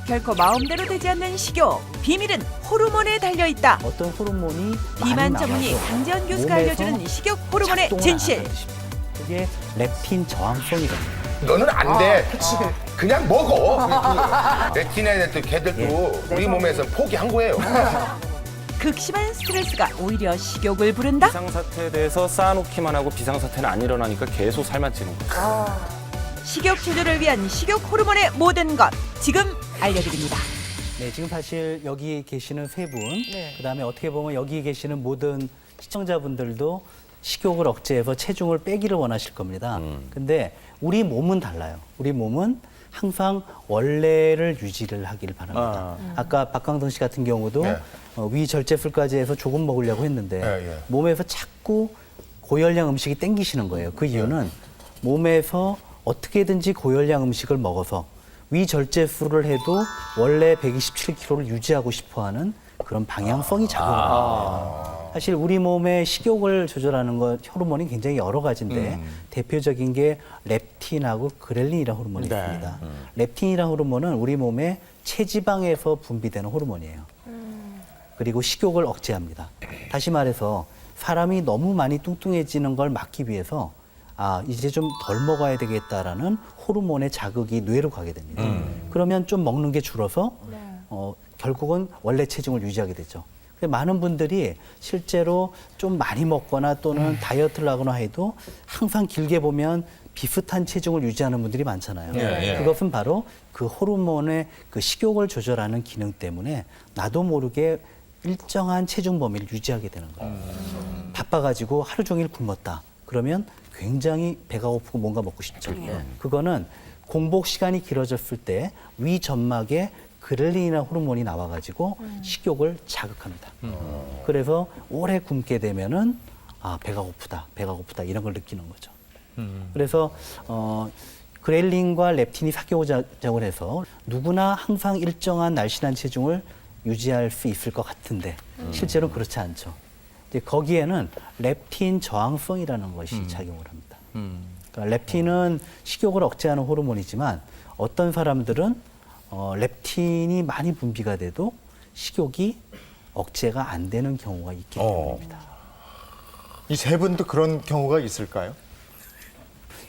결코 마음대로 되지 않는 식욕. 비밀은 호르몬에 달려있다. 어떤 호르몬이 비만 많이 전문의 나와서 강재원 교수가 몸에서 알려주는 식욕 호르몬의 작동을 안 진실. 한다는 뜻입니다. 그게 렙틴 저항성이거든요. 너는 안 돼. 그냥 먹어. 레티나이트 걔들도 우리 몸에서 포기한 거예요. 극심한 스트레스가 오히려 식욕을 부른다. 비상사태에 대해서 쌓아놓기만 하고 비상사태는 안 일어나니까 계속 살만 찌는 거예요. 식욕 조절을 위한 식욕 호르몬의 모든 것 지금 알려드립니다. 네, 지금 사실 여기 계시는 세 분, 그다음에 어떻게 보면 여기 계시는 모든 시청자분들도 식욕을 억제해서 체중을 빼기를 원하실 겁니다. 근데 우리 몸은 달라요. 우리 몸은 항상 원래를 유지를 하길 바랍니다. 아까 박강동 씨 같은 경우도 네. 위절제술까지 해서 조금 먹으려고 했는데 예. 몸에서 자꾸 고열량 음식이 땡기시는 거예요. 그 이유는 몸에서 어떻게든지 고열량 음식을 먹어서 위절제술을 해도 원래 127kg를 유지하고 싶어하는 그런 방향성이 작용을 하는 거예요. 사실 우리 몸의 식욕을 조절하는 것 호르몬이 굉장히 여러 가지인데 대표적인 게 렙틴하고 그렐린이라는 호르몬이 있습니다. 렙틴이라는 호르몬은 우리 몸의 체지방에서 분비되는 호르몬이에요. 그리고 식욕을 억제합니다. 다시 말해서 사람이 너무 많이 뚱뚱해지는 걸 막기 위해서 이제 좀 덜 먹어야 되겠다라는 호르몬의 자극이 뇌로 가게 됩니다. 그러면 좀 먹는 게 줄어서 결국은 원래 체중을 유지하게 되죠. 근데 많은 분들이 실제로 좀 많이 먹거나 또는 다이어트를 하거나 해도 항상 길게 보면 비슷한 체중을 유지하는 분들이 많잖아요. 그것은 바로 그 호르몬의 그 식욕을 조절하는 기능 때문에 나도 모르게 일정한 체중 범위를 유지하게 되는 거예요. 바빠가지고 하루 종일 굶었다. 그러면 굉장히 배가 고프고 뭔가 먹고 싶죠. 그거는 공복 시간이 길어졌을 때 위 점막에 그렐린이라는 호르몬이 나와가지고 식욕을 자극합니다. 그래서 오래 굶게 되면은 배가 고프다 이런 걸 느끼는 거죠. 그래서 그렐린과 렙틴이 삭효작용을 해서 누구나 항상 일정한 날씬한 체중을 유지할 수 있을 것 같은데 실제로 그렇지 않죠. 이제 거기에는 렙틴 저항성이라는 것이 작용을 합니다. 그러니까 렙틴은 식욕을 억제하는 호르몬이지만 어떤 사람들은 렙틴이 많이 분비가 돼도 식욕이 억제가 안 되는 경우가 있기 때문입니다. 이 세 분도 그런 경우가 있을까요?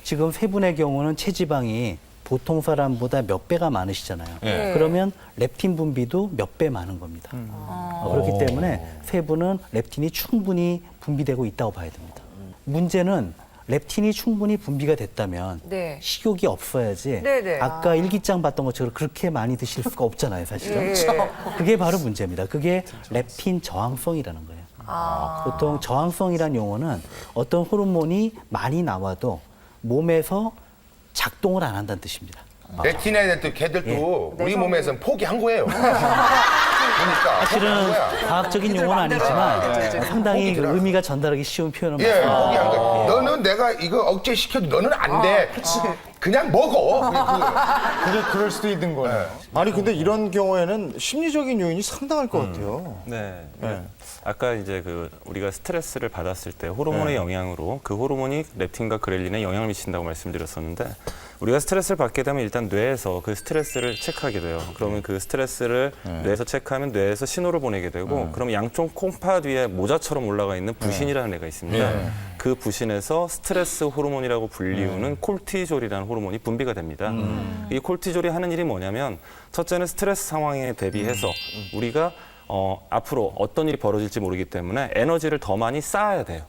지금 세 분의 경우는 체지방이 보통 사람보다 몇 배가 많으시잖아요. 그러면 렙틴 분비도 몇 배 많은 겁니다. 그렇기 때문에 세 분은 렙틴이 충분히 분비되고 있다고 봐야 됩니다. 문제는 렙틴이 충분히 분비가 됐다면 식욕이 없어야지 아까 일기장 봤던 것처럼 그렇게 많이 드실 수가 없잖아요, 사실은. 그게 바로 문제입니다. 그게 렙틴 저항성이라는 거예요. 보통 저항성이라는 용어는 어떤 호르몬이 많이 나와도 몸에서 작동을 안 한다는 뜻입니다. 레티나이트 걔들도 우리 몸에서 포기한 거예요. 그러니까 사실은 과학적인 용어는 아니지만 상당히 그 의미가 전달하기 쉬운 표현은 맞습니다. 포기한 거예요. 너는 내가 이거 억제시켜도 너는 안 돼. 그냥 먹어. 그럴 수도 있는 거예요. 아니 근데 이런 경우에는 심리적인 요인이 상당할 것 같아요. 네. 아까 이제 우리가 스트레스를 받았을 때 호르몬의 영향으로 그 호르몬이 렙틴과 그렐린에 영향을 미친다고 말씀드렸었는데 우리가 스트레스를 받게 되면 일단 뇌에서 그 스트레스를 체크하게 돼요. 그러면 그 스트레스를 뇌에서 체크하면 뇌에서 신호를 보내게 되고 그러면 양쪽 콩팥 위에 모자처럼 올라가 있는 부신이라는 애가 있습니다. 그 부신에서 스트레스 호르몬이라고 불리우는 콜티졸이라는 호르몬이 분비가 됩니다. 이 콜티졸이 하는 일이 뭐냐면 첫째는 스트레스 상황에 대비해서 우리가 앞으로 어떤 일이 벌어질지 모르기 때문에 에너지를 더 많이 쌓아야 돼요.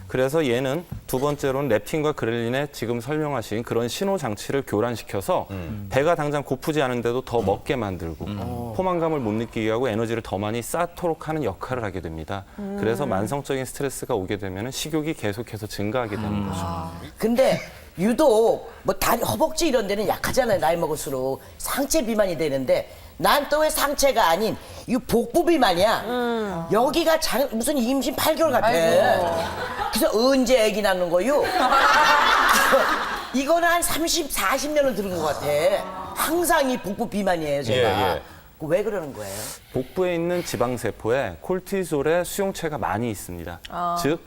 그래서 얘는 두 번째로는 렙틴과 그렐린에 지금 설명하신 그런 신호 장치를 교란시켜서 배가 당장 고프지 않은데도 더 먹게 만들고 포만감을 못 느끼게 하고 에너지를 더 많이 쌓도록 하는 역할을 하게 됩니다. 그래서 만성적인 스트레스가 오게 되면 식욕이 계속해서 증가하게 되는 거죠. 근데 유독 뭐 다리, 허벅지 이런 데는 약하잖아요. 나이 먹을수록 상체 비만이 되는데 난 또 왜 상체가 아닌 이 복부 비만이야. 여기가 무슨 임신 8개월 같아. 그래서 언제 애기 낳는 거요? 이거는 한 30, 40년을 들은 것 같아. 항상 이 복부 비만이에요, 제가. 왜 그러는 거예요? 복부에 있는 지방세포에 콜티졸의 수용체가 많이 있습니다. 즉,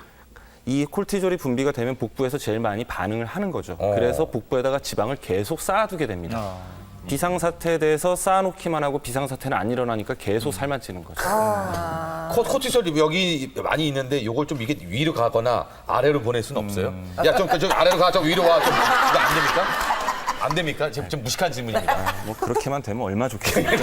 이 콜티졸이 분비가 되면 복부에서 제일 많이 반응을 하는 거죠. 그래서 복부에다가 지방을 계속 쌓아두게 됩니다. 비상사태에 대해서 쌓아놓기만 하고 비상사태는 안 일어나니까 계속 살만 찌는 거죠. 코티솔이 여기 많이 있는데 요걸 좀 이게 위로 가거나 아래로 보낼 수는 없어요? 야, 좀 아래로 가, 좀 위로 와. 좀 이거 안 됩니까? 안 됩니까? 좀 무식한 질문입니다. 뭐 그렇게만 되면 얼마 좋겠습니까?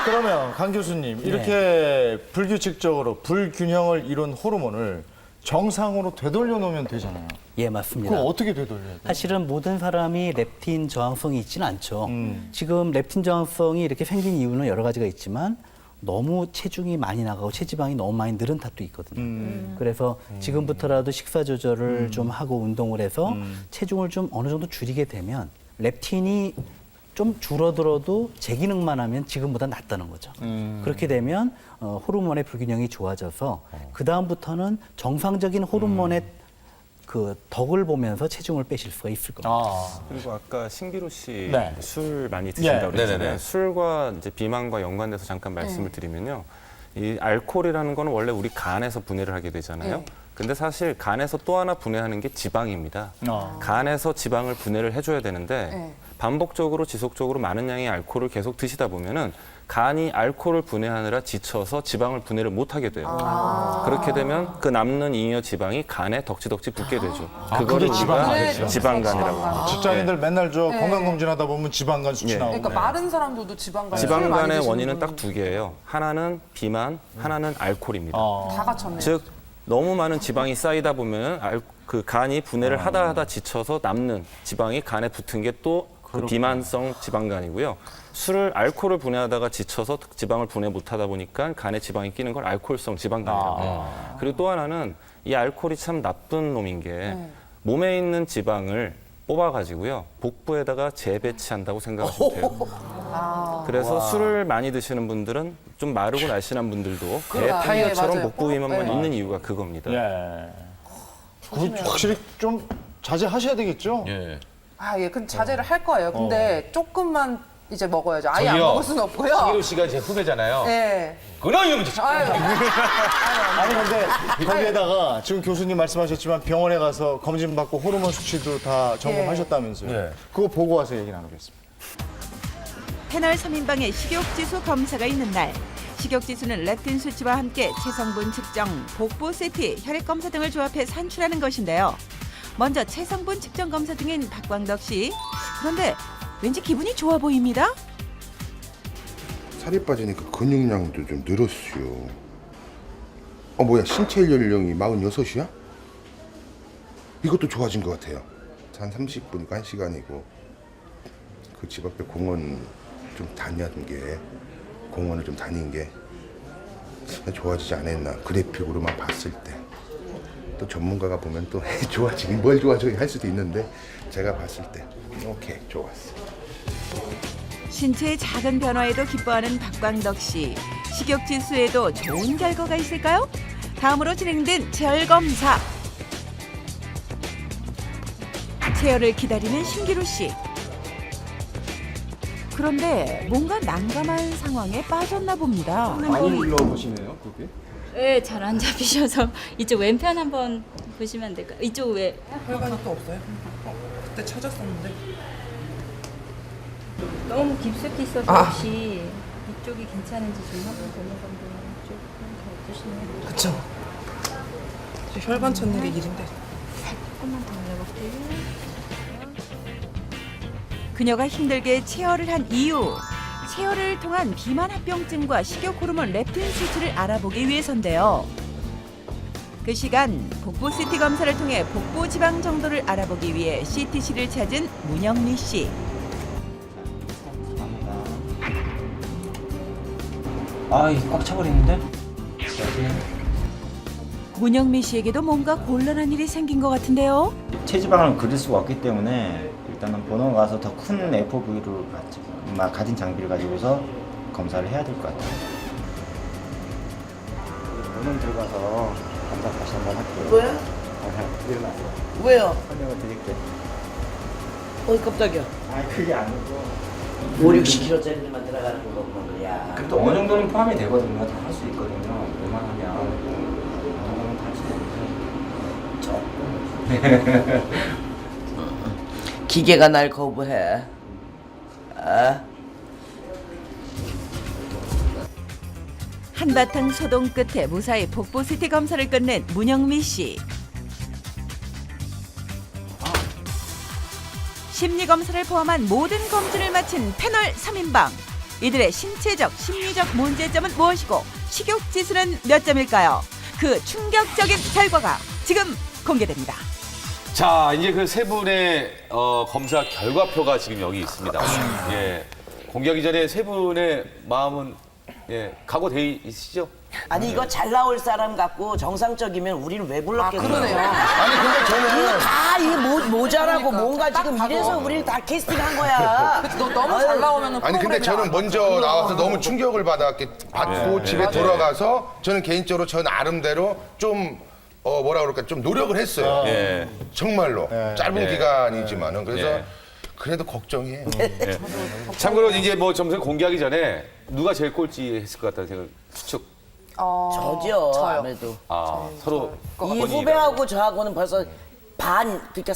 그러면 강 교수님 이렇게 불규칙적으로 불균형을 이룬 호르몬을 정상으로 되돌려 놓으면 되잖아요. 예, 맞습니다. 그럼 어떻게 되돌려야 돼요? 사실은 모든 사람이 렙틴 저항성이 있지는 않죠. 지금 렙틴 저항성이 이렇게 생긴 이유는 여러 가지가 있지만 너무 체중이 많이 나가고 체지방이 너무 많이 늘은 탓도 있거든요. 그래서 지금부터라도 식사 조절을 좀 하고 운동을 해서 체중을 좀 어느 정도 줄이게 되면 렙틴이 좀 줄어들어도 제 기능만 하면 지금보다 낫다는 거죠. 그렇게 되면 호르몬의 불균형이 좋아져서 그 다음부터는 정상적인 호르몬의 그 덕을 보면서 체중을 빼실 수가 있을 겁니다. 그리고 아까 신기루 씨 네. 술 많이 드신다고 그랬잖아요. 네네네. 술과 이제 비만과 연관돼서 잠깐 말씀을 드리면요. 이 알코올이라는 거는 원래 우리 간에서 분해를 하게 되잖아요. 근데 사실 간에서 또 하나 분해하는 게 지방입니다. 간에서 지방을 분해를 해줘야 되는데 반복적으로 지속적으로 많은 양의 알코올을 계속 드시다 보면은 간이 알코올을 분해하느라 지쳐서 지방을 분해를 못하게 돼요. 그렇게 되면 그 남는 잉여 지방이 간에 덕지덕지 붙게 되죠. 그거를 그게 우리가 지방간이라고 합니다. 직장인들 맨날 저 건강검진하다 보면 지방간 수치 나오고. 그러니까 마른 사람들도 지방간 지방간의 원인은 딱 두 개예요. 하나는 비만, 하나는 알코올입니다. 다 갖췄네. 즉 너무 많은 지방이 쌓이다 보면 그 간이 분해를 하다 지쳐서 남는 지방이 간에 붙은 게 또 그 비만성 지방간이고요. 알코올을 분해하다가 지쳐서 지방을 분해 못하다 보니까 간에 지방이 끼는 걸 알코올성 지방간이라고 해요. 그리고 또 하나는 이 알코올이 참 나쁜 놈인 게 몸에 있는 지방을 뽑아가지고요. 복부에다가 재배치한다고 생각하시면 돼요. 그래서 술을 많이 드시는 분들은 좀 마르고 날씬한 분들도 배 타이어처럼 맞아요. 복부 위만 있는 이유가 그겁니다. 예. 그 확실히 좀 자제하셔야 되겠죠? 예. 예, 근데 자제를 할 거예요. 근데 조금만 이제 먹어야죠. 아예 안 저기요. 먹을 수는 없고요. 신기루 씨가 제 후배잖아요. 네. 끊어 이러면 되죠. 아유, 아니 근데 거기에다가 지금 교수님 말씀하셨지만 병원에 가서 검진 받고 호르몬 수치도 다 점검하셨다면서요? 예. 그거 보고 와서 얘기 나누겠습니다. 패널 3인방의 식욕지수 검사가 있는 날. 식욕지수는 렙틴 수치와 함께 체성분 측정, 복부 CT, 혈액 검사 등을 조합해 산출하는 것인데요. 먼저 체성분 측정 검사 중인 박광덕 씨. 그런데 왠지 기분이 좋아 보입니다. 살이 빠지니까 근육량도 좀 늘었어요. 뭐야, 신체 연령이 46이야? 이것도 좋아진 것 같아요. 한 30분이고 1시간이고 그 집 앞에 공원 좀 공원을 좀 다닌 게 좋아지지 않았나, 그래픽으로만 봤을 때. 또 전문가가 보면 또 좋아지긴 뭘 좋아져 할 수도 있는데 제가 봤을 때 오케이, 좋았어. 신체의 작은 변화에도 기뻐하는 박광덕 씨. 식욕지수에도 좋은 결과가 있을까요? 다음으로 진행된 체열 검사. 체열을 기다리는 신기루 씨. 그런데 뭔가 난감한 상황에 빠졌나 봅니다. 네, 잘 안 잡히셔서 이쪽 왼편 한번 보시면 될까요? 이쪽 왜? 혈관이 또 없어요? 그때 찾았었는데. 너무 깊숙이 있어서 혹시 이쪽이 괜찮은지 좀 한번 건너건너 쭉 해주시면 그쵸. 혈관 찾는 게 일인데. 조금만 더 올려볼게요. 그녀가 힘들게 체열을 한 이유. 체열을 통한 비만 합병증과 식욕 호르몬 렙틴 수치를 알아보기 위해서인데요. 그 시간 복부 CT 검사를 통해 복부 지방 정도를 알아보기 위해 CTC를 찾은 문영미 씨. 꽉 차버리는데? 문영미 씨에게도 뭔가 곤란한 일이 생긴 것 같은데요. 체지방을 그릴 수가 없기 때문에 일단은 본원 가서 더 큰 FOV를 가진 장비를 가지고서 검사를 해야 될 것 같아요. 본원 들어가서 검사 다시 한번 할게요. 뭐야? 일어나세요. 왜요? 설명을 드릴게요. 깜짝이야. 그게 아니고 5, 60kg짜리만 들어가는 거구나. 그래도 어느 정도는 포함이 되거든요. 다 할 수 있거든요. 웬만하면 어느 정도는 다 할 수 있는데 조금 기계가 날 거부해. 한바탕 소동 끝에 무사히 복부 CT 검사를 끝낸 문영미 씨. 심리 검사를 포함한 모든 검진을 마친 패널 3인방. 이들의 신체적, 심리적 문제점은 무엇이고 식욕 지수는 몇 점일까요? 그 충격적인 결과가 지금 공개됩니다. 자, 이제 그 세 분의 검사 결과표가 지금 여기 있습니다. 예. 공개하기 전에 세 분의 마음은 예, 각오돼 있으시죠? 아니 이거 잘 나올 사람 같고 정상적이면 우리는 왜 불렀겠어요? 그러네요. 아니 근데 저는 다 이게 모자라고 그러니까, 뭔가 딱 지금 봐도. 이래서 우리를 다 캐스팅한 거야. 너 너무 잘 나오면 아니 근데 저는 먼저 나와서 너무 충격을 받고 집에 돌아가서 저는 개인적으로 저 나름대로 좀 뭐라 그럴까 좀 노력을 했어요. 예. 정말로 짧은 예. 기간이지만은 그래서 예. 그래도 걱정이에요. 참고로 이제 뭐 점수 공개하기 전에 누가 제일 꼴찌 했을 것 같다는 생각 추측. 저죠 저요. 아무래도. 서로 이 본인이라고. 후배하고 저하고는 벌써 반 그러니까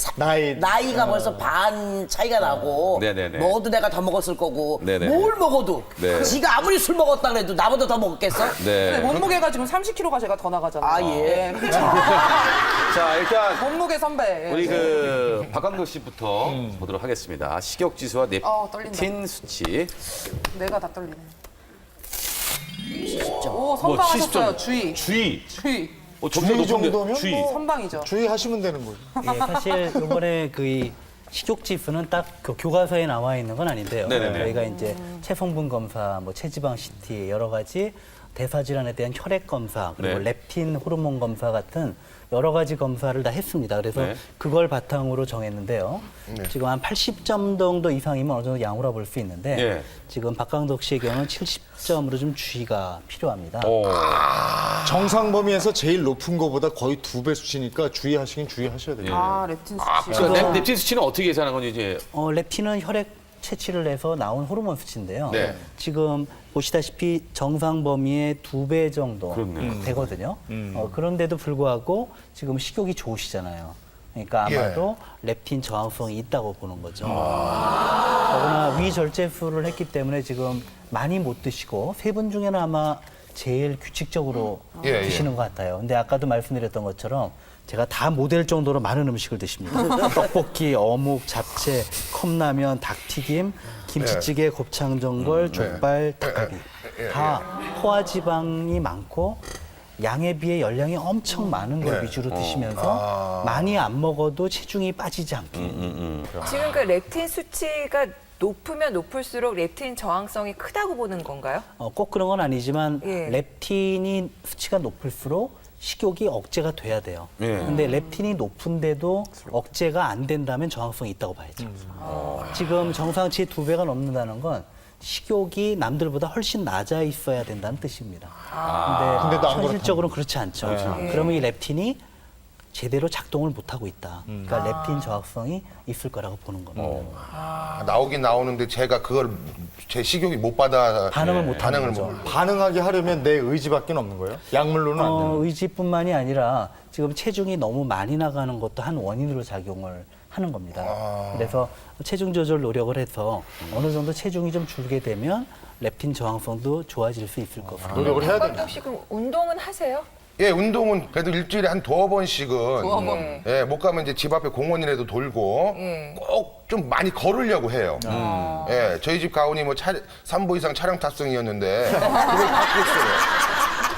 나이가 벌써 반 차이가 나고 네네네. 먹어도 내가 더 먹었을 거고 네네. 뭘 먹어도 네. 지가 아무리 술 먹었다 그래도 나보다 더 먹었겠어? 네. 몸무게가 지금 30kg가 제가 더 나가잖아요. 아, 예. 그렇죠. 자, 일단 몸무게 선배. 예. 우리 그 박광도 씨부터 보도록 하겠습니다. 식욕 지수와 떨린다. 렙틴 수치. 내가 다 떨리네. 오, 선방하셨어요. 주의. 주의. 주의 정도면 주의. 뭐 선방이죠. 주의하시면 되는 거죠. 예, 사실 이번에 그 식욕 지수는 딱 그 교과서에 나와 있는 건 아닌데요. 네네네. 저희가 이제 체성분 검사, 뭐 체지방 CT 여러 가지 대사 질환에 대한 혈액 검사 그리고 네. 렙틴 호르몬 검사 같은 여러 가지 검사를 다 했습니다. 그래서 네. 그걸 바탕으로 정했는데요. 지금 한 80점 정도 이상이면 어느 정도 양호라 볼 수 있는데 네. 지금 박강덕 씨의 경우는 70점으로 좀 주의가 필요합니다. 정상 범위에서 제일 높은 거보다 거의 2배 수치니까 주의하시긴 주의하셔야 돼요. 아, 렙틴 수치. 그러니까 렙틴 수치는 어떻게 계산한 건지 이제 렙틴은 혈액 채취를 해서 나온 호르몬 수치인데요. 네. 지금 보시다시피 정상 범위의 2배 정도 그렇네요. 되거든요. 그런데도 불구하고 지금 식욕이 좋으시잖아요. 그러니까 아마도 렙틴 저항성이 있다고 보는 거죠. 더구나 위절제술을 했기 때문에 지금 많이 못 드시고 세 분 중에는 아마 제일 규칙적으로 드시는 것 같아요. 근데 아까도 말씀드렸던 것처럼 제가 다 못 될 정도로 많은 음식을 드십니다. 떡볶이, 어묵, 잡채, 컵라면, 닭튀김, 김치찌개, 곱창전골, 족발, 닭갈비. 다 포화지방이 많고 양에 비해 열량이 엄청 많은 걸 위주로 드시면서 많이 안 먹어도 체중이 빠지지 않게. 지금 그 렙틴 수치가 높으면 높을수록 렙틴 저항성이 크다고 보는 건가요? 꼭 그런 건 아니지만 예. 렙틴이 수치가 높을수록 식욕이 억제가 돼야 돼요. 예. 근데 렙틴이 높은데도 억제가 안 된다면 저항성이 있다고 봐야죠. 지금 정상치의 2배가 넘는다는 건 식욕이 남들보다 훨씬 낮아 있어야 된다는 뜻입니다. 근데도 안 현실적으로는 그렇지 않죠. 그러면 이 렙틴이 제대로 작동을 못하고 있다. 그러니까 렙틴 저항성이 있을 거라고 보는 겁니다. 나오긴 나오는데 제가 그걸 제 식욕이 못 받아 반응을 못 하는 반응을 거죠. 못. 반응하게 하려면 내 의지밖에 없는 거예요? 약물로는 안 되는 거예요? 의지뿐만이 아니라 지금 체중이 너무 많이 나가는 것도 한 원인으로 작용을 하는 겁니다. 그래서 체중 조절 노력을 해서 어느 정도 체중이 좀 줄게 되면 렙틴 저항성도 좋아질 수 있을 겁니다. 노력을 해야 되는 박광덕 씨 그럼 운동은 하세요? 예, 운동은 그래도 일주일에 한 2번씩은 네. 예, 못 가면 이제 집 앞에 공원이라도 돌고 예. 꼭 좀 많이 걸으려고 해요. 예, 저희 집 가온이 뭐 3보 이상 차량 탑승이었는데 그걸 바꿨어요.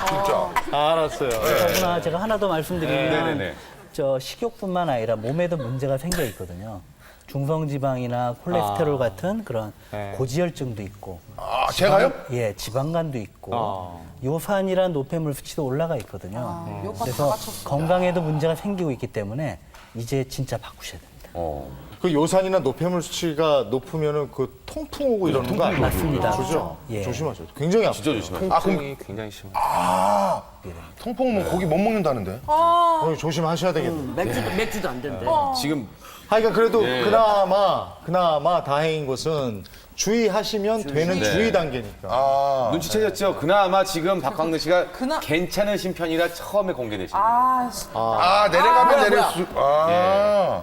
진짜. 알았어요. 그러나 제가 하나 더 말씀드리면 네네네. 저 식욕뿐만 아니라 몸에도 문제가 생겨 있거든요. 중성지방이나 콜레스테롤 같은 그런 고지혈증도 있고 아, 제가요? 예, 지방간도 있고 요산이란 노폐물 수치도 올라가 있거든요. 요파 다 그래서 갖췄어. 건강에도 문제가 생기고 있기 때문에 이제 진짜 바꾸셔야 됩니다. 그 요산이나 노폐물 수치가 높으면은 그 통풍 오고 이러는 거 아니에요? 맞습니다. 그죠? 예. 조심하세요. 굉장히 아프죠. 진짜 조심해요. 아, 그럼 통증이 굉장히 심해요. 통풍 오면 고기 못 먹는다는데? 조심하셔야 되겠네. 맥주도 안 된대. 그러니까 그래도 그나마 다행인 것은 주의하시면 되는 주의 단계니까. 아, 눈치채셨죠? 그나마 지금 박광도 씨가 괜찮으신 편이라 처음에 공개되신 거예요. 내려가면 내릴수.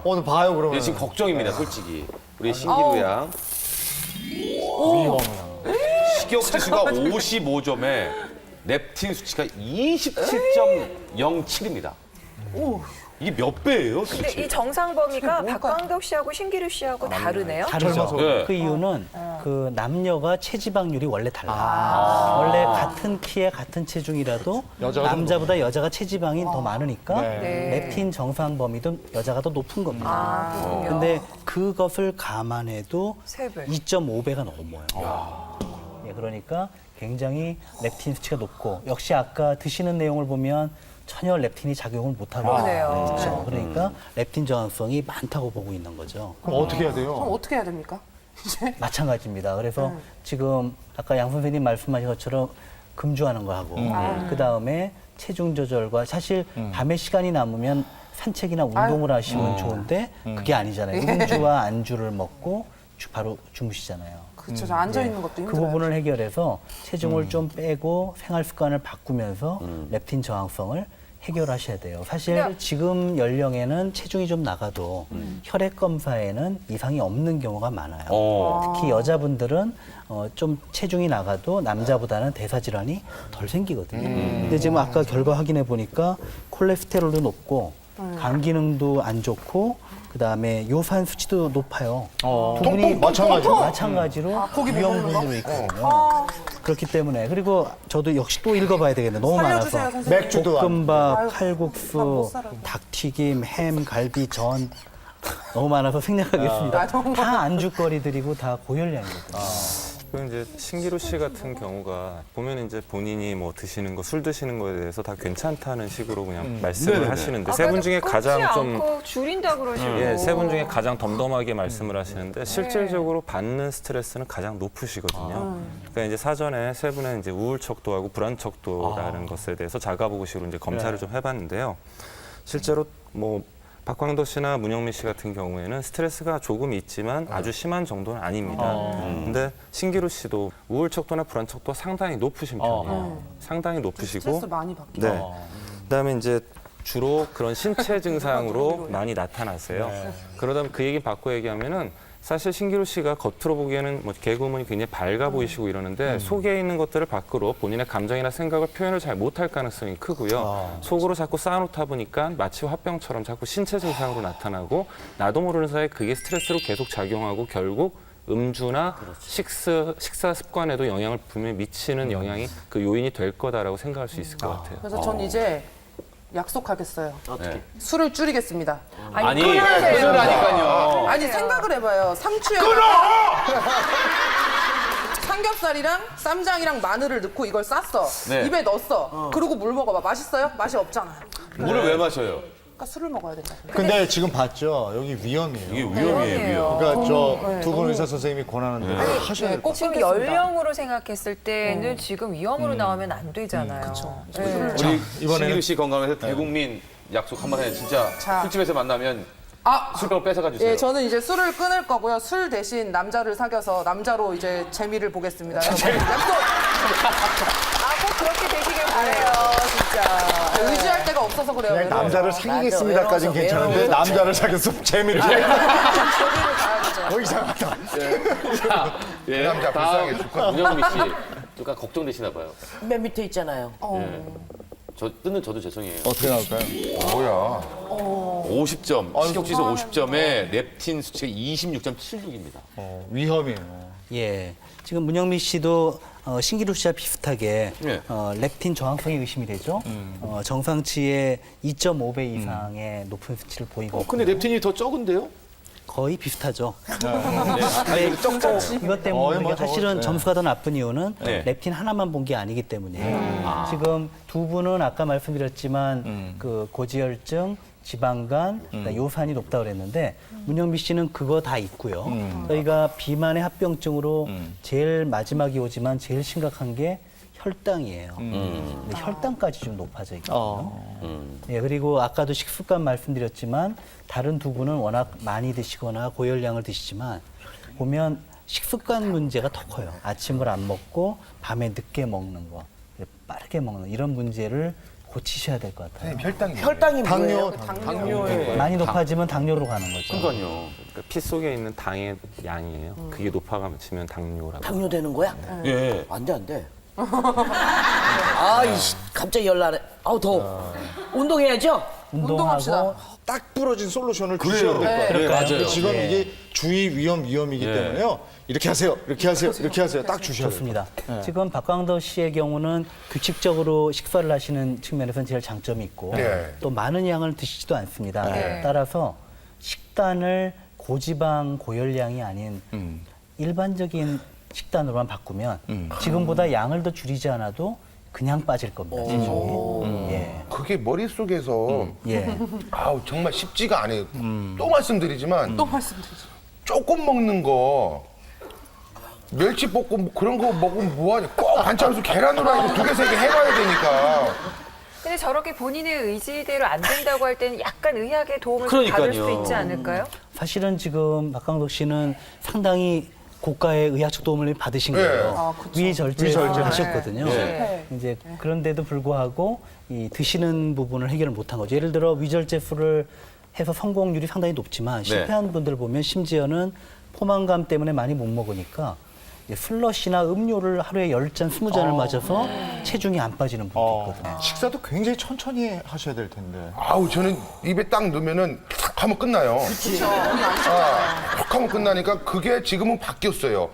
오늘 봐요 그러면. 지금 걱정입니다, 솔직히. 우리 신기루 양. 식욕 지수가 55점에 렙틴 수치가 27.07입니다. 이게 몇 배예요, 근데 도대체? 이 정상 범위가 박광덕 씨하고 신기루 씨하고 다르네요. 다르죠. 네. 그 이유는 그 남녀가 체지방률이 원래 달라요. 원래 같은 키에 같은 체중이라도 남자보다 여자가 체지방이 더 많으니까 네. 렙틴 정상 범위도 여자가 더 높은 겁니다. 근데 그것을 감안해도 세 배. 2.5배가 넘어요. 예, 그러니까 굉장히 렙틴 수치가 높고 역시 아까 드시는 내용을 보면 전혀 렙틴이 작용을 못하고 그러네요. 그렇죠. 그러니까 렙틴 저항성이 많다고 보고 있는 거죠. 그럼 어떻게 해야 그럼 돼요? 어떻게 해야 됩니까? 이제 마찬가지입니다. 그래서 지금 아까 양 선생님 말씀하신 것처럼 금주하는 거 하고 그 다음에 체중 조절과 사실 밤에 시간이 남으면 산책이나 운동을 하시면 좋은데 그게 아니잖아요. 음주와 안주를 먹고 바로 주무시잖아요. 그렇죠. 앉아 있는 것도 그 힘들어요. 부분을 해결해서 체중을 좀 빼고 생활 습관을 바꾸면서 렙틴 저항성을 해결하셔야 돼요. 사실 근데- 지금 연령에는 체중이 좀 나가도 혈액 검사에는 이상이 없는 경우가 많아요. 특히 여자분들은 좀 체중이 나가도 남자보다는 대사 질환이 덜 생기거든요. 근데 지금 아까 결과 확인해 보니까 콜레스테롤도 높고 간 기능도 안 좋고 그다음에 요산 수치도 높아요. 두 분이 마찬가지로 위험군으로 있거든요. 그렇기 때문에 그리고 저도 역시 또 읽어봐야 되겠네. 너무 많아서 살려주세요, 선생님. 맥주도 볶음밥, 아유, 칼국수, 못 살아. 닭튀김, 햄, 갈비, 전 너무 많아서 생략하겠습니다. 다 안주거리들이고 다 고열량이거든요. 그 이제 신기루 씨 같은 경우가 보면 이제 본인이 뭐 드시는 거, 술 드시는 거에 대해서 다 괜찮다는 식으로 그냥 말씀을 하시는데 세 분 중에 가장 좀 줄인다 그러시고. 예, 세 분 중에 가장 덤덤하게 말씀을 하시는데 실질적으로 받는 스트레스는 가장 높으시거든요. 그러니까 이제 사전에 세 분의 이제 우울 척도하고 불안 척도라는 것에 대해서 자가보고식으로 이제 검사를 좀 해봤는데요. 실제로 뭐 박광덕 씨나 문영민 씨 같은 경우에는 스트레스가 조금 있지만 아주 심한 정도는 아닙니다. 근데 신기루 씨도 우울 척도나 불안 척도가 상당히 높으신 편이에요. 상당히 높으시고. 스트레스 많이 받고. 네. 그다음에 이제 주로 그런 신체 증상으로 많이 나타나세요. 그러다 보면 그 얘기 바꿔 얘기하면은 사실 신기루 씨가 겉으로 보기에는 뭐 개그우먼이 굉장히 밝아 보이시고 이러는데 속에 있는 것들을 밖으로 본인의 감정이나 생각을 표현을 잘 못할 가능성이 크고요. 속으로 자꾸 쌓아놓다 보니까 마치 화병처럼 자꾸 신체 증상으로 나타나고 나도 모르는 사이에 그게 스트레스로 계속 작용하고 결국 음주나 식사 습관에도 영향을 분명히 미치는 영향이 그 요인이 될 거다라고 생각할 수 있을 것 같아요. 그래서 전 이제 약속하겠어요. 술을 줄이겠습니다. 아니, 끊으라니까요. 아니 생각을 해봐요. 상추에 삼겹살이랑 쌈장이랑 마늘을 넣고 이걸 쌌어. 네. 입에 넣었어. 그리고 물 먹어봐. 맛있어요? 맛이 없잖아. 물을 왜 마셔요? 그러니까 술을 먹어야 된다. 근데 지금 봤죠? 여기 위험이에요. 이게 위험이에요. 그러니까 저 두 분 의사 선생님이 권하는데 하셔야 돼요. 꼭 지금 끊겠습니다. 연령으로 생각했을 때는 지금 위험으로 나오면 안 되잖아요. 네. 우리 이번에는- 신기루 씨 건강해서 대국민 약속 한번 해. 진짜 자. 술집에서 만나면 아, 술병 뺏어가 주세요. 예, 저는 이제 술을 끊을 거고요. 술 대신 남자를 사귀어서 남자로 이제 재미를 보겠습니다. 약속. 꼭 그렇게 되시길 바래요, 진짜. 의지할 데가 없어서 그래요. 그냥 외로워서. 남자를 사귀겠습니다까지는 외로워서, 괜찮은데 외로워서. 남자를 사귀어서 재미를 재미를 봐야죠. 이상하다. 자, 예. 남자 불쌍해 죽겠다. 문영미 씨, 약간 걱정되시나 봐요. 맨 밑에 있잖아요. 저 뜯는 저도 죄송해요. 어떻게 나올까요? 뭐야? 50점, 식욕지수 50점에 렙틴 수치가 26.76입니다. 위험이에요. 예. 지금 문영민 씨도 신기루 씨와 비슷하게 예. 렙틴 저항성이 의심이 되죠. 정상치의 2.5배 이상의 높은 수치를 보이고 근데 렙틴이 더 적은데요? 거의 비슷하죠. 네. 이것 때문에 뭐 사실은 네. 점수가 더 나쁜 이유는 네. 렙틴 하나만 본 게 아니기 때문에 지금 두 분은 아까 말씀드렸지만 그 고지혈증, 지방간, 그다음에 요산이 높다고 그랬는데 문영미 씨는 그거 다 있고요. 저희가 비만의 합병증으로 제일 마지막이 오지만 제일 심각한 게 혈당이에요. 근데 혈당까지 좀 높아져 있거든요. 예, 그리고 아까도 식습관 말씀드렸지만 다른 두 분은 워낙 많이 드시거나 고열량을 드시지만 보면 식습관 문제가 더 커요. 아침을 안 먹고 밤에 늦게 먹는 거, 빠르게 먹는 이런 문제를 고치셔야 될 것 같아요. 혈당이 뭐예요? 많이 높아지면 당뇨로 가는 거죠. 그러니까요. 그러니까 피 속에 있는 당의 양이에요. 그게 높아가면 당뇨라고. 당뇨 되는 거야? 예. 안 돼, 안 돼. 아이씨, 갑자기 열나네. 아우, 더워. 운동해야죠? 운동하고 딱 부러진 솔루션을 주셔야 될 것 같아요. 네, 맞아요. 근데 지금 예. 이게 주의 위험이기 예. 때문에요. 이렇게 하세요, 이렇게 하세요, 이렇게 하세요. 딱 주셔야 돼요. 좋습니다. 지금 박광도 씨의 경우는 규칙적으로 식사를 하시는 측면에서는 제일 장점이 있고 네. 또 많은 양을 드시지도 않습니다. 네. 따라서 식단을 고지방 고열량이 아닌 일반적인 식단으로만 바꾸면 지금보다 양을 더 줄이지 않아도 그냥 빠질 겁니다. 체중이. 예. 그게 머릿속에서 예. 아우 정말 쉽지가 않아요. 또 말씀드리지만 또 말씀드리죠. 조금 먹는 거 멸치볶음 뭐 그런 거 먹으면 뭐하냐. 꼭 반찬으로 계란으로 아니고 2개, 3개 해봐야 되니까. 근데 저렇게 본인의 의지대로 안 된다고 할 때는 약간 의학의 도움을 좀 그러니까요. 받을 수 있지 않을까요? 사실은 지금 박광도 씨는 상당히 고가의 의학적 도움을 받으신 거예요. 위절제를 하셨거든요. 이제 그런데도 불구하고 이 드시는 부분을 해결을 못한 거죠. 예를 들어 위절제술을 해서 성공률이 상당히 높지만 실패한 분들 보면 심지어는 포만감 때문에 많이 못 먹으니까 슬러시나 음료를 하루에 10잔, 20잔을 마셔서 체중이 안 빠지는 분도 있거든요. 식사도 굉장히 천천히 하셔야 될 텐데. 아우 저는 입에 딱 넣으면은 탁 하면 끝나요. 탁 하면 끝나니까 그게 지금은 바뀌었어요.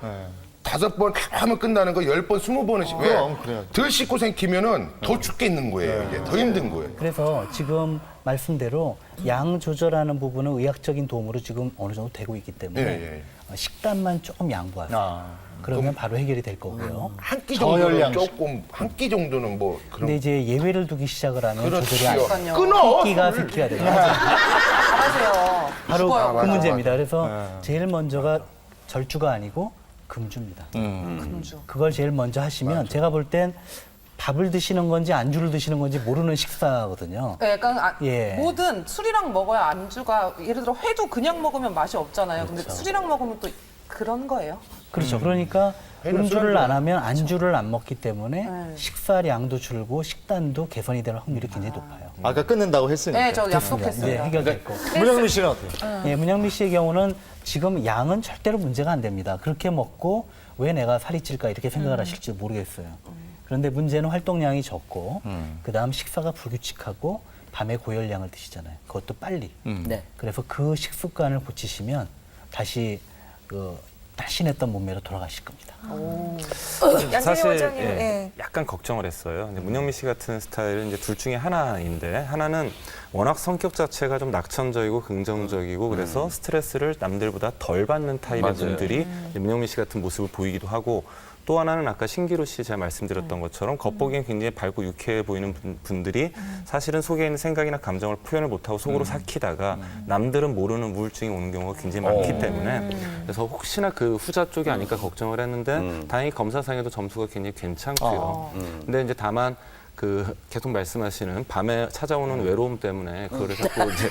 5번 탁 하면 끝나는 거 10번, 20번은 그럼, 그래야죠. 덜 씻고 생기면은 더 죽겠는 거예요. 이게 더 힘든 거예요. 그래서 지금 말씀대로 양 조절하는 부분은 의학적인 도움으로 지금 어느 정도 되고 있기 때문에 식단만 조금 양보하세요. 그러면 바로 해결이 될 거고요. 한 끼 정도는 조금 한 끼 정도는 뭐 그런. 근데 이제 예외를 두기 시작을 하면 조절이 안 그렇지요. 돼요. 끊어. 한 끼가 3끼가 돼요. 잘하세요. 바로 죽어요. 그 문제입니다. 그래서 제일 먼저가 절주가 아니고 금주입니다. 그걸 제일 먼저 하시면 제가 볼 땐 밥을 드시는 건지 안주를 드시는 건지 모르는 식사거든요. 네, 약간 예. 뭐든 술이랑 먹어야 안주가 예를 들어 회도 그냥 먹으면 맛이 없잖아요. 근데 술이랑 먹으면 또 그런 거예요. 그렇죠. 그러니까 음주를 안 하면 안주를 안 먹기 때문에 식사량도 줄고 식단도 개선이 될 확률이 굉장히 높아요. 아까 끊는다고 했으니까. 네, 저 약속했어요. 이제 해결됐고. 문영민 씨는 어때요? 예, 문영미 씨의 경우는 지금 양은 절대로 문제가 안 됩니다. 그렇게 먹고 왜 내가 살이 찔까 이렇게 생각을 하실지 모르겠어요. 그런데 문제는 활동량이 적고 그다음 식사가 불규칙하고 밤에 고열량을 드시잖아요. 그것도 빨리. 네. 그래서 그 식습관을 고치시면 다시 그 날씬했던 몸매로 돌아가실 겁니다. 양재희 사실 원장님, 약간 걱정을 했어요. 근데 문영미 씨 같은 스타일은 이제 둘 중에 하나인데 하나는 워낙 성격 자체가 좀 낙천적이고 긍정적이고 그래서 스트레스를 남들보다 덜 받는 타입의 맞아요. 분들이 이제 문영미 씨 같은 모습을 보이기도 하고 또 하나는 아까 신기루 씨 제가 말씀드렸던 것처럼 겉보기엔 굉장히 밝고 유쾌해 보이는 분들이 사실은 속에 있는 생각이나 감정을 표현을 못하고 속으로 삭히다가 남들은 모르는 우울증이 오는 경우가 굉장히 많기 때문에 그래서 혹시나 그 후자 쪽이 아닐까 걱정을 했는데 다행히 검사상에도 점수가 굉장히 괜찮고요. 근데 이제 다만 그 계속 말씀하시는 밤에 찾아오는 외로움 때문에 그거를 자꾸 이제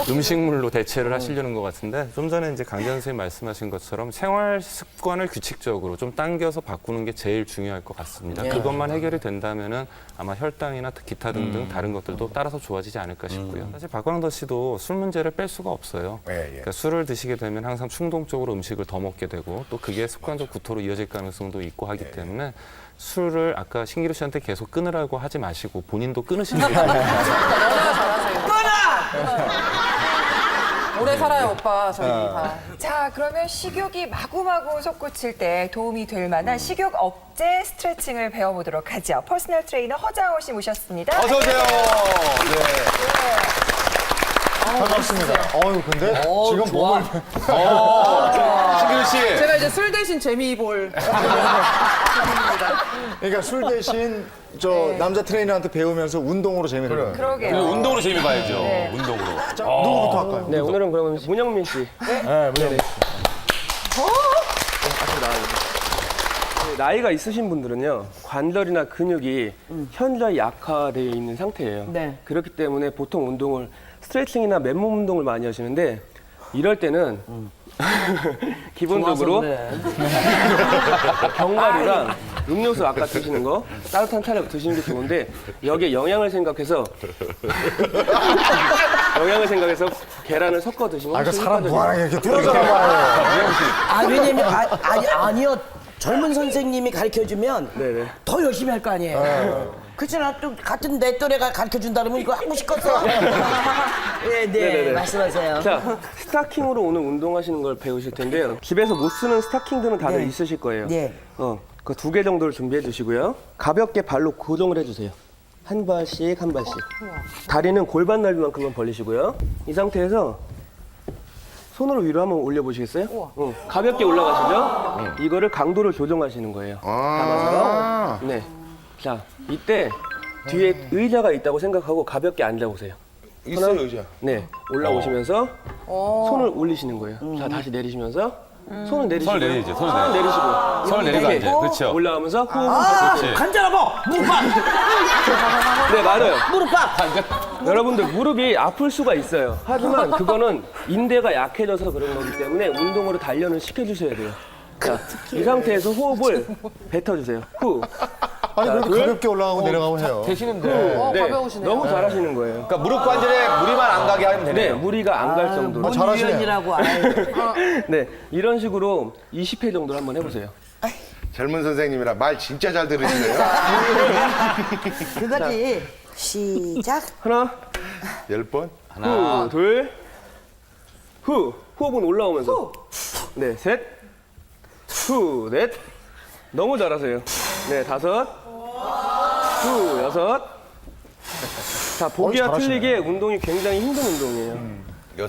음식물로 대체를 하시려는 것 같은데 좀 전에 이제 강재현 선생님 말씀하신 것처럼 생활 습관을 규칙적으로 좀 당겨서 바꾸는 게 제일 중요할 것 같습니다. 그것만 해결이 된다면은 아마 혈당이나 기타 등등 다른 것들도 따라서 좋아지지 않을까 싶고요. 사실 박광도 씨도 술 문제를 뺄 수가 없어요. 그러니까 술을 드시게 되면 항상 충동적으로 음식을 더 먹게 되고 또 그게 습관적 구토로 이어질 가능성도 있고 하기 때문에 술을 아까 신기루 씨한테 계속 끊으라고 하지 마시고 본인도 끊으시는 게 오래 살아요, 오빠. 저희 다. 자, 그러면 식욕이 마구마구 솟구칠 때 도움이 될 만한 식욕 억제 스트레칭을 배워보도록 하죠. 퍼스널 트레이너 허장호 씨 모셨습니다. 어서 오세요. 반갑습니다. 근데 지금 몸을 신기루 씨. 제가 이제 술 대신 재미 볼. 그러니까 술 대신 저 남자 트레이너한테 배우면서 운동으로 재미를 봐요. 그러게요. 운동으로 재미 봐야죠. 운동으로. 누구부터 할까요? 네, 오늘은 그러면 문영민 씨. 네, 문영민 씨. 나이가 있으신 분들은요, 관절이나 근육이 현저히 약화되어 있는 상태예요. 네. 그렇기 때문에 보통 운동을 스트레칭이나 맨몸 운동을 많이 하시는데 이럴 때는 기본적으로 견과류랑 음료수 아까 드시는 거 따뜻한 차를 드시는 게 좋은데 여기에 영양을 생각해서 계란을 섞어 드시면 그 훨씬 사람 효과적이에요. 무한하게 이렇게 뚫어져라 말이에요. 왜냐면 아니요. 젊은 선생님이 가르쳐주면 네네. 더 열심히 할 거 아니에요. 그렇잖아. 또 같은 내 또래가 가르쳐준다 그러면 이거 하고 싶겠어. 네, 네네네. 말씀하세요. 자, 스타킹으로 오늘 운동하시는 걸 배우실 텐데요. 집에서 못 쓰는 스타킹들은 다들 네. 있으실 거예요. 네. 그 2개 정도를 준비해 주시고요. 가볍게 발로 고정을 해주세요. 한 발씩 한 발씩. 다리는 골반 넓이만큼만 벌리시고요. 이 상태에서 손으로 위로 한번 올려보시겠어요? 가볍게 올라가시죠? 이거를 강도를 조정하시는 거예요. 잡아서. 네. 자, 이때 뒤에 의자가 있다고 생각하고 가볍게 앉아보세요. 있어요, 의자. 네. 올라오시면서 손을 올리시는 거예요. 자, 다시 내리시면서 손을 내리시고. 손을 내리죠, 손을 손을 내리시고. 손을 내리고 네. 앉아요. 그렇죠. 올라오면서 호흡을 그렇지. 간절하고 무릎팍. 네, 맞아요. 무릎팍. 여러분들 무릎이 아플 수가 있어요. 하지만 그거는 인대가 약해져서 그런 거기 때문에 운동으로 단련을 시켜주셔야 돼요. 자, 이 상태에서 호흡을 뱉어주세요. 후. 아니, 자, 그래도 둘. 가볍게 올라가고 내려가고 해요. 되시는데. 네, 가벼우시네요. 너무 잘하시는 거예요. 그러니까 무릎 관절에 무리만 안 가게 하면 네, 되네요. 무리가 안 갈 정도로. 잘하시네요. 유연이라고. 네, 이런 식으로 20회 정도를 한번 해보세요. 젊은 선생님이라 말 진짜 잘 들으시네요. 그거지. 시작. 하나, 10번? 후, 둘, 후. 호흡은 올라오면서. 네, 셋, 후, 넷. 너무 잘하세요. 네, 5, 후, 6. 자, 보기와 잘하시네. 틀리게 운동이 굉장히 힘든 운동이에요. 6.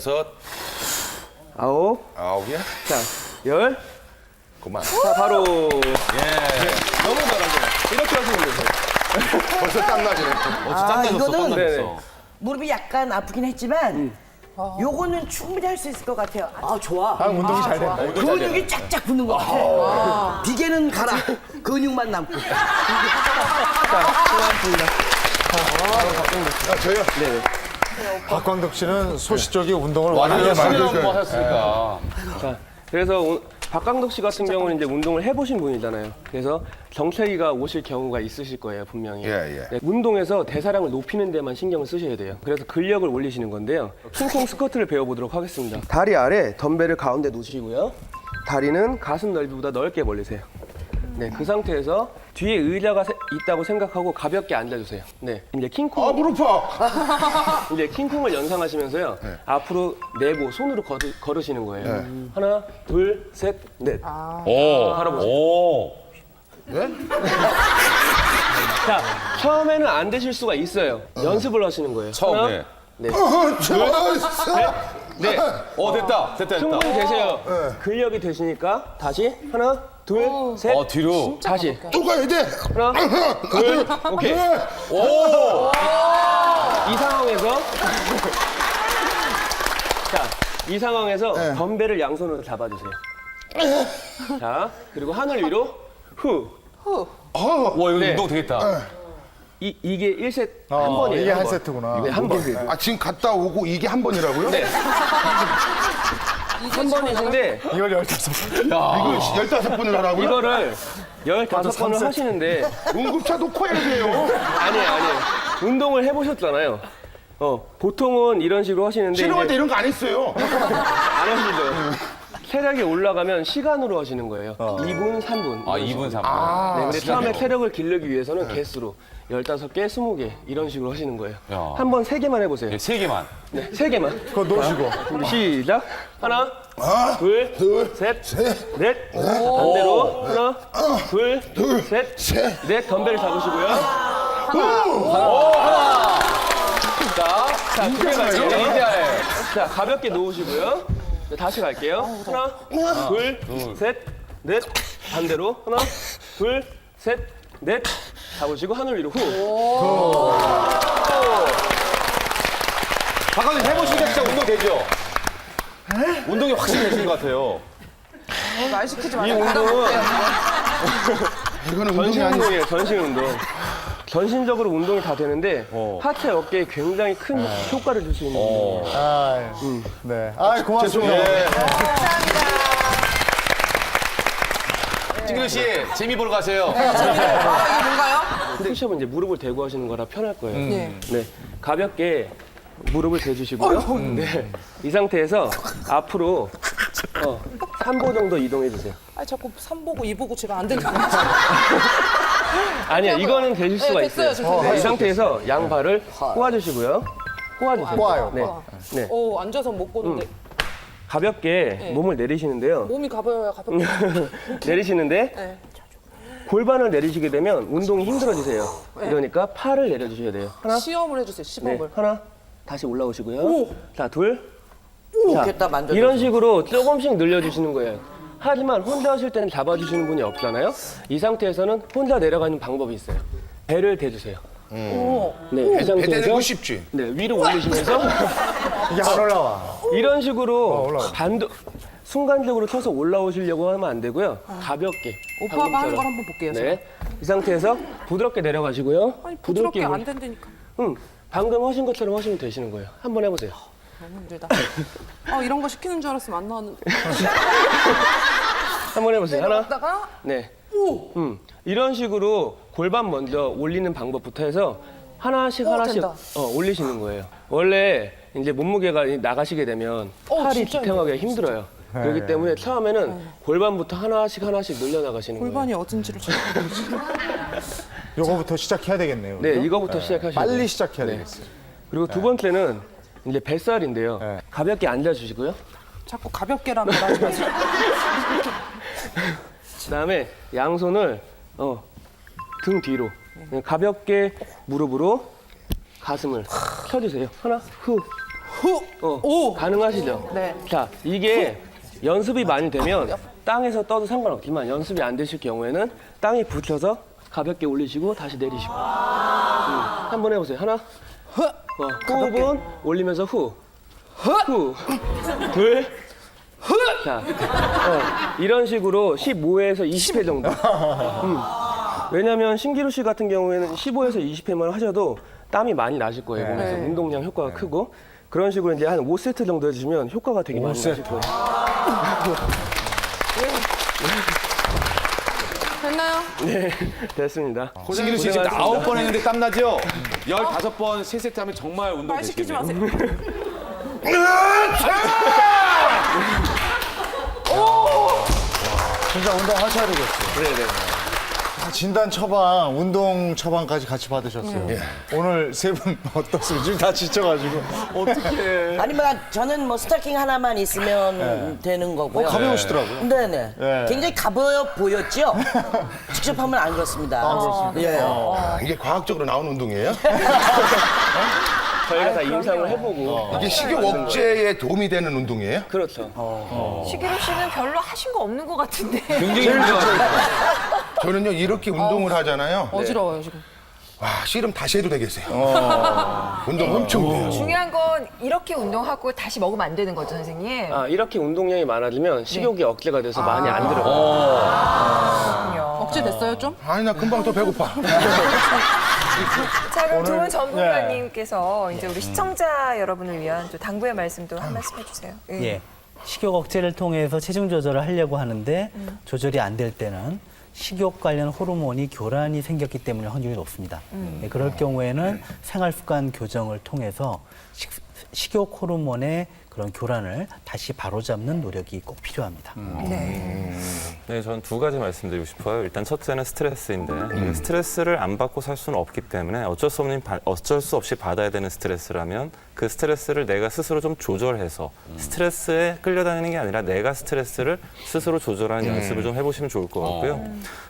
9. 9이야? 자, 10. 그만. 자, 바로. 너무 잘하세요. 이렇게 하시면 되세요. 벌써 땀나지네. 이거는 네네. 무릎이 약간 아프긴 했지만 요거는 충분히 할 수 있을 것 같아요. 좋아. 운동이 잘 된다. 근육이 쫙쫙 붙는 것 같아. 비계는 가라. 근육만 남고. 저요? 박광덕 씨는 소시적인 운동을 완전 많이 수련 해요. 뭐 하셨으니까. 자, 그래서 박강덕 씨 같은 경우는 이제 운동을 해보신 분이잖아요. 그래서 정체기가 오실 경우가 있으실 거예요, 분명히. 예. 네, 운동에서 대사량을 높이는 데만 신경을 쓰셔야 돼요. 그래서 근력을 올리시는 건데요. 킹콩 스쿼트를 배워보도록 하겠습니다. 다리 아래 덤벨을 가운데 놓으시고요. 다리는 가슴 넓이보다 넓게 벌리세요. 네, 그 상태에서 뒤에 의자가 있다고 생각하고 가볍게 앉아주세요. 네, 이제 킹콩. 무릎 아파. 이제 킹콩을 연상하시면서요. 앞으로 내고 손으로 걸으시는 거예요. 하나, 둘, 셋, 넷. 오. 바라보세요. 오. 자, 처음에는 안 되실 수가 있어요. 연습을 하시는 거예요. 처음에. 하나, 네. 좋았어. 네. 됐다. 충분히 되세요. 근력이 되시니까 다시 하나, 둘, 셋. 뒤로. 다시 또 가야 돼. 하나, 둘, 오케이. 오. 이 상황에서 자, 이 상황에서 덤벨을 양손으로 잡아주세요. 자, 그리고 하늘 위로 후. 와, 이거 네. 운동 되겠다. 이게 1세트 한 번이에요. 이게 한 번. 세트구나. 네, 한 번. 지금 갔다 오고 이게 한 번이라고요? 네. 한 번이신데 이걸 15번. 이거 15분을 하라고요? 이거를 15번을 하시는데 응급차 놓고 해야 돼요. 아니에요. 운동을 해보셨잖아요. 보통은 이런 식으로 하시는데 실험할 때 이제 이런 거 안 했어요. 안 하시죠. 체력이 올라가면 시간으로 하시는 거예요. 2분, 3분. 2분, 3분. 네, 근데 처음에 체력을 기르기 위해서는 개수로 15개, 20개 이런 식으로 하시는 거예요. 야. 한 번 3개만 해보세요. 3개만. 네, 3개만. 그거 놓으시고. 시작. 하나, 둘, 셋, 넷. 반대로 하나, 둘, 셋, 넷. 덤벨을 잡으시고요. 자, 2개 갈게요. 자, 가볍게 놓으시고요. 네, 다시 갈게요. 하나, 둘, 셋, 넷. 반대로 하나, 둘, 셋, 넷. 잡으시고 하늘 위로 후. 박광님 해보시니까 진짜 운동 되죠? 운동이 확실히 되시는 것 같아요. 말 시키지 이 마세요. 운동은 이거는 운동이 전신 아니야. 운동이에요. 전신 운동. 전신적으로 운동이 다 되는데 하체 어깨에 굉장히 큰 효과를 줄 수 있는 운동이에요. 네. 고맙습니다. 김기현 씨 재미 보러 가세요. 이게 뭔가요? 푸시업은 이제 무릎을 대고 하시는 거라 편할 거예요. 네. 네, 가볍게 무릎을 대주시고요. 네, 이 상태에서 앞으로 3보 정도 이동해 주세요. 아 자꾸 3보고 2보고 제가 안 된다. 아니요, 이거는 되실 수가 됐어요, 있어요. 저 네, 이 상태에서 양발을 꼬아주시고요. 꼬아주세요. 꼬아요. 네, 네. 오 앉아서 못 보는데 가볍게 몸을 내리시는데요. 몸이 가벼워요 가볍게. 내리시는데 네. 골반을 내리시게 되면 운동이 힘들어지세요. 이러니까 팔을 내려주셔야 돼요. 하나, 시험을 해주세요 네, 시범을. 하나, 다시 올라오시고요. 자, 둘. 자, 좋겠다, 만져줘서. 이런 식으로 조금씩 늘려주시는 거예요. 하지만 혼자 하실 때는 잡아주시는 분이 없잖아요. 이 상태에서는 혼자 내려가는 방법이 있어요. 배를 대주세요. 네, 이 배대는 상태에서 거 쉽지. 네, 위로 올리시면서 이게 안 올라와. 이런 식으로 올라와. 순간적으로 쳐서 올라오시려고 하면 안 되고요. 가볍게. 오빠가 하는 방금처럼. 걸 한번 볼게요. 제가. 네, 이 상태에서 부드럽게 내려가시고요. 아니 부드럽게 안 올리- 된다니까. 방금 하신 것처럼 하시면 되시는 거예요. 한번 해보세요. 너무 힘들다. 이런 거 시키는 줄 알았으면 안 나왔는데. 한번 해보세요. 하나, 내려갔다가 네. 이런 식으로 골반 먼저 올리는 방법부터 해서 하나씩 된다. 올리시는 거예요. 원래 이제 몸무게가 나가시게 되면 팔이 진짜 지탱하기가 힘들어요. 그렇기 때문에 처음에는 골반부터 하나씩 늘려나가시는 거예요. 골반이 어딘지를 잘 모르지. 요거부터 시작해야 되겠네요. 네, 그죠? 이거부터 시작하시면 빨리 돼요. 시작해야 네. 되겠어요. 그리고 두 번째는 이제 뱃살인데요. 네. 가볍게 앉아주시고요. 자꾸 가볍게라는 말 하지 마세요. 그다음에 양손을 등 뒤로 가볍게 무릎으로 가슴을 펴주세요. 하나, 후. 오. 가능하시죠? 네. 자, 이게 연습이 많이 되면 땅에서 떠도 상관없지만 연습이 안 되실 경우에는 땅에 붙여서 가볍게 올리시고 다시 내리시고. 한번 해보세요. 하나, 호흡은 올리면서 후. 둘, 자, 이런 식으로 15회에서 20회 정도. 왜냐면 신기루 씨 같은 경우에는 15에서 20회만 하셔도 땀이 많이 나실 거예요. 몸에서 운동량 효과가 크고. 그런 식으로 이제 한 5세트 정도 해주시면 효과가 되게 많이 나실 거예요. 됐나요? 네, 됐습니다. 신기루 씨 지금 9번 했는데 땀 나죠? 15번 3세트 하면 정말 운동 말 시키지 되시겠네요. 마세요. 진짜 운동하셔야 되겠어요. 네네. 진단 처방, 운동 처방까지 같이 받으셨어요. 오늘 세 분 어떻습니까? 지금 다 지쳐가지고. 어떡해. 아니면 저는 뭐 스타킹 하나만 있으면 되는 거고요. 가벼우시더라고요. 네네. 네. 굉장히 가벼워 보였죠? 직접 하면 안 그렇습니다. 그렇습니다. 예. 이게 과학적으로 나온 운동이에요? 저희가 다 임상을 해보고. 이게 식욕 억제에 도움이 되는 운동이에요? 그렇죠. 시기루 씨는 별로 하신 거 없는 것 같은데. 굉장히 힘들어요. 저는요 이렇게 운동을 하잖아요. 어지러워요 지금. 와 씨름 다시 해도 되겠어요. 운동 엄청 해요. 중요한 건 이렇게 운동하고 다시 먹으면 안 되는 거죠, 선생님. 이렇게 운동량이 많으면 식욕이 억제가 돼서 많이 안 들어가요. 억제 됐어요 좀? 아니 나 금방 또 배고파. 자, 그럼 좋은 전문가님께서 이제 우리 시청자 여러분을 위한 또 당부의 말씀도 한 말씀 해주세요. 예. 식욕 억제를 통해서 체중 조절을 하려고 하는데 조절이 안 될 때는 식욕 관련 호르몬이 교란이 생겼기 때문에 확률이 높습니다. 예, 그럴 경우에는 생활 습관 교정을 통해서 식욕 호르몬의 그런 교란을 다시 바로잡는 노력이 꼭 필요합니다. 네, 저는 두 가지 말씀드리고 싶어요. 일단 첫째는 스트레스인데 스트레스를 안 받고 살 수는 없기 때문에 어쩔 수 없이 받아야 되는 스트레스라면 그 스트레스를 내가 스스로 좀 조절해서 스트레스에 끌려다니는 게 아니라 내가 스트레스를 스스로 조절하는 연습을 좀 해보시면 좋을 것 같고요.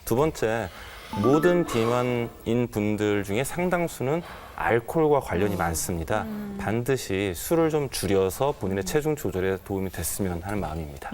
두 번째, 모든 비만인 분들 중에 상당수는 알코올과 관련이 많습니다. 반드시 술을 좀 줄여서 본인의 체중 조절에 도움이 됐으면 하는 마음입니다.